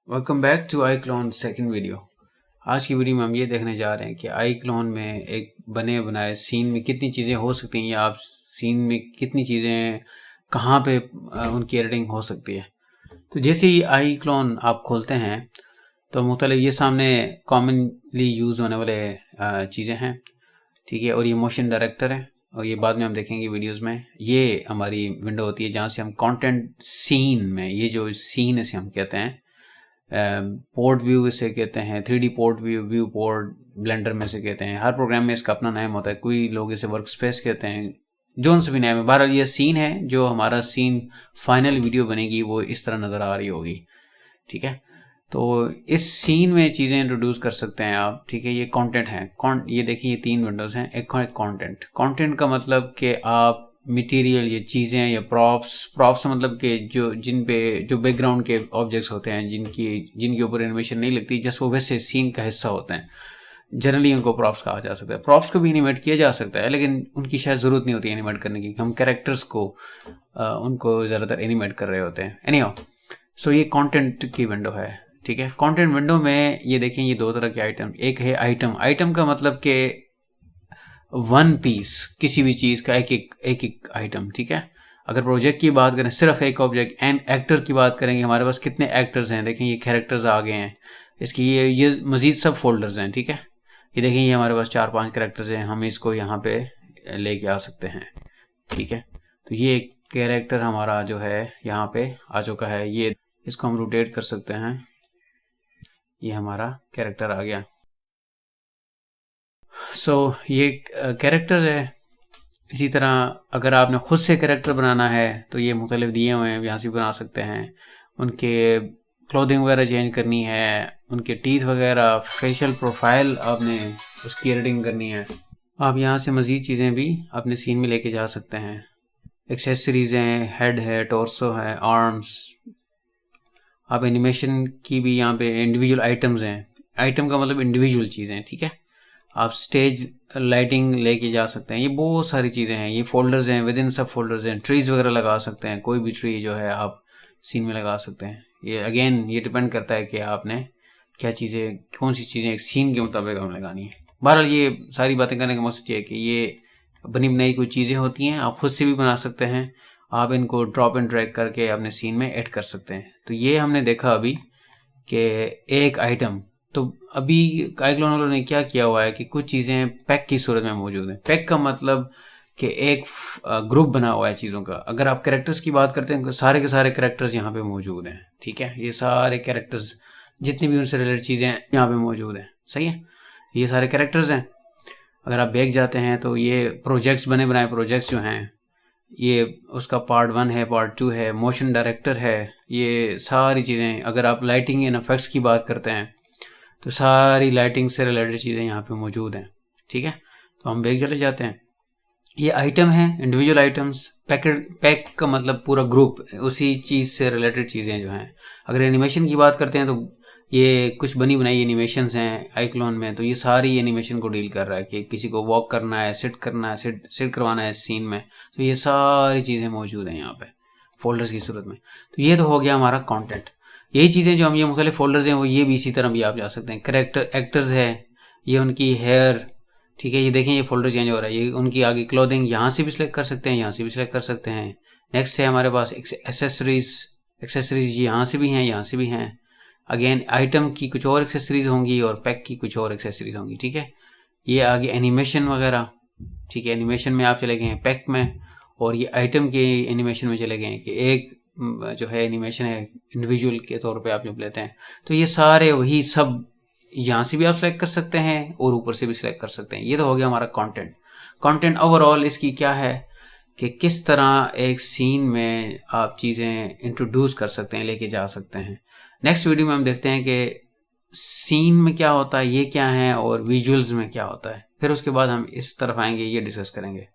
Welcome back to iClone second video. आज की video में हम ये देखने जा रहे हैं कि iClone में एक बने बनाए सीन में कितनी चीज़ें हो सकती हैं या आप सीन में कितनी चीज़ें कहाँ पे उनकी एडिटिंग हो सकती है। तो जैसे ही iClone आप खोलते हैं तो मुख्तलिफ ये सामने कॉमनली यूज़ होने वाले चीज़ें हैं, ठीक है। और ये मोशन डायरेक्टर है और ये बाद में हम देखेंगे वीडियोस में। ये हमारी विंडो होती है जहाँ से हम कंटेंट सीन में, ये जो सीन इसे हम कहते हैं, पोर्ट व्यू इसे कहते हैं, 3D port view port blender में से कहते हैं। हर प्रोग्राम में इसका अपना नाम होता है, कोई लोग इसे वर्क स्पेस कहते हैं, जोन से भी नाम है। बहरहाल ये सीन है, जो हमारा सीन फाइनल वीडियो बनेगी वो इस तरह नज़र आ रही होगी, ठीक है। तो इस सीन में चीज़ें इंट्रोड्यूस कर सकते हैं आप, ठीक है। ये कंटेंट है, ये देखिए ये तीन विंडोज़ हैं। एक कंटेंट का मतलब कि आप मटेरियल, ये चीज़ें या प्रॉप्स मतलब कि जो बैकग्राउंड के ऑब्जेक्ट्स होते हैं जिनके ऊपर एनिमेशन नहीं लगती, जस्ट वो वैसे सीन का हिस्सा होते हैं, जनरली उनको प्रॉप्स कहा जा सकता है। प्रॉप्स को भी एनिमेट किया जा सकता है, लेकिन उनकी शायद ज़रूरत नहीं होती एनिमेट करने की। हम कैरेक्टर्स को उनको ज़्यादातर एनिमेट कर रहे होते हैं। एनीहाउ, सो ये कंटेंट की विंडो है, ठीक है। कंटेंट विंडो में ये देखें, ये दो तरह के आइटम, एक है आइटम का मतलब कि वन पीस, किसी भी चीज़ का एक एक आइटम, ठीक है। अगर प्रोजेक्ट की बात करें, सिर्फ एक ऑब्जेक्ट। एंड एक्टर की बात करेंगे, हमारे पास कितने एक्टर्स हैं, देखें ये कैरेक्टर्स आ गए हैं इसकी, ये मज़ीद सब फोल्डर्स हैं, ठीक है। ये देखें, ये हमारे पास 4-5 कैरेक्टर्स हैं, हम इसको यहाँ पे लेके आ सकते हैं, ठीक है। तो ये कैरेक्टर हमारा जो है यहाँ पे आ चुका है, ये इसको हम रोटेट कर सकते हैं, ये हमारा कैरेक्टर आ गया। ये कैरेक्टर है। इसी तरह अगर आपने ख़ुद से कैरेक्टर बनाना है तो ये मुख्तलिफ दिए हुए हैं, यहाँ से भी बना सकते हैं। उनके क्लोथिंग वगैरह चेंज करनी है, उनके टीथ वगैरह, फेशियल प्रोफाइल आपने उसकी एडिटिंग करनी है। आप यहाँ से मज़ीद चीज़ें भी अपने सीन में लेके जा सकते हैं। एक्सेसरीज़ हैं, हेड है, टॉर्सो है, आर्म्स। आप एनिमेशन की भी यहाँ पे इंडिविजुअल आइटम्स हैं। आइटम का मतलब इंडिविजुअल चीज़ें, ठीक है। आप स्टेज लाइटिंग लेके जा सकते हैं, ये बहुत सारी चीज़ें हैं। ये फोल्डर्स हैं, विद इन सब फोल्डर्स हैं। ट्रीज़ वगैरह लगा सकते हैं, कोई भी ट्री जो है आप सीन में लगा सकते हैं। ये अगेन ये डिपेंड करता है कि आपने क्या चीज़ें, कौन सी चीज़ें एक सीन के मुताबिक हम लगानी है। बहरहाल ये सारी बातें करने का मकसद ये है कि ये बनी बनाई कोई चीज़ें होती हैं, आप खुद से भी बना सकते हैं। आप इनको ड्रॉप एंड ड्रैग करके अपने सीन में ऐड कर सकते हैं। तो ये हमने देखा अभी कि एक आइटम, तो अभी iClone वालों ने क्या किया हुआ है कि कुछ चीज़ें पैक की सूरत में मौजूद हैं। पैक का मतलब कि एक ग्रुप बना हुआ है चीज़ों का। अगर आप कैरेक्टर्स की बात करते हैं, सारे के सारे कैरेक्टर्स यहाँ पे मौजूद हैं, ठीक है। ये सारे कैरेक्टर्स, जितनी भी उनसे रिलेटेड चीज़ें यहाँ पे मौजूद हैं, सही है। ये सारे कैरेक्टर्स हैं। अगर आप बैक जाते हैं तो ये प्रोजेक्ट्स, बने बनाए प्रोजेक्ट्स जो हैं, ये उसका पार्ट 1 है, पार्ट 2 है, मोशन डायरेक्टर है, ये सारी चीज़ें। अगर आप लाइटिंग एंड इफेक्ट्स की बात करते हैं तो सारी लाइटिंग से रिलेटेड चीज़ें यहाँ पे मौजूद हैं, ठीक है। तो हम बैक चले जाते हैं। ये आइटम है, इंडिविजुअल आइटम्स। पैक का मतलब पूरा ग्रुप, उसी चीज़ से रिलेटेड चीज़ें जो हैं। अगर एनिमेशन की बात करते हैं तो ये कुछ बनी बनाई एनिमेशंस हैं iClone में, तो ये सारी एनिमेशन को डील कर रहा है कि किसी को वॉक करना है, सिट करना है, सिट करवाना है सीन में, तो ये सारी चीज़ें मौजूद हैं यहाँ पे फोल्डर्स की सूरत में। तो ये तो हो गया हमारा कंटेंट। यही चीज़ें जो हम ये मुख्तलिफ फोल्डर्स हैं, वो ये भी इसी तरह भी आप जा सकते हैं। कैरेक्टर एक्टर्स है, ये उनकी हेयर, ठीक है। ये देखें, ये फोल्डर चेंज हो रहा है। ये उनकी आगे क्लोथिंग, यहाँ से भी सिलेक्ट कर सकते हैं, यहाँ से भी सिलेक्ट कर सकते हैं। नेक्स्ट है हमारे पास एक्सेसरीज यहाँ से भी हैं, यहाँ से भी हैं। अगेन आइटम की कुछ और एक्सेसरीज होंगी और पैक की कुछ और एक्सेसरीज होंगी, ठीक है। ये आगे एनिमेशन वगैरह, ठीक है। एनिमेशन में आप चले गए हैं पैक में, और ये आइटम के एनिमेशन में चले गए हैं कि एक जो है एनिमेशन है इंडिविजुअल के तौर पे आप जब लेते हैं। तो ये सारे वही सब यहाँ से भी आप सेलेक्ट कर सकते हैं और ऊपर से भी सिलेक्ट कर सकते हैं। ये तो हो गया हमारा कंटेंट ओवरऑल इसकी क्या है कि किस तरह एक सीन में आप चीज़ें इंट्रोड्यूस कर सकते हैं, लेके जा सकते हैं। नेक्स्ट वीडियो में हम देखते हैं कि सीन में क्या होता है, ये क्या है, और विजुअल्स में क्या होता है। फिर उसके बाद हम इस तरफ आएंगे, ये डिस्कस करेंगे।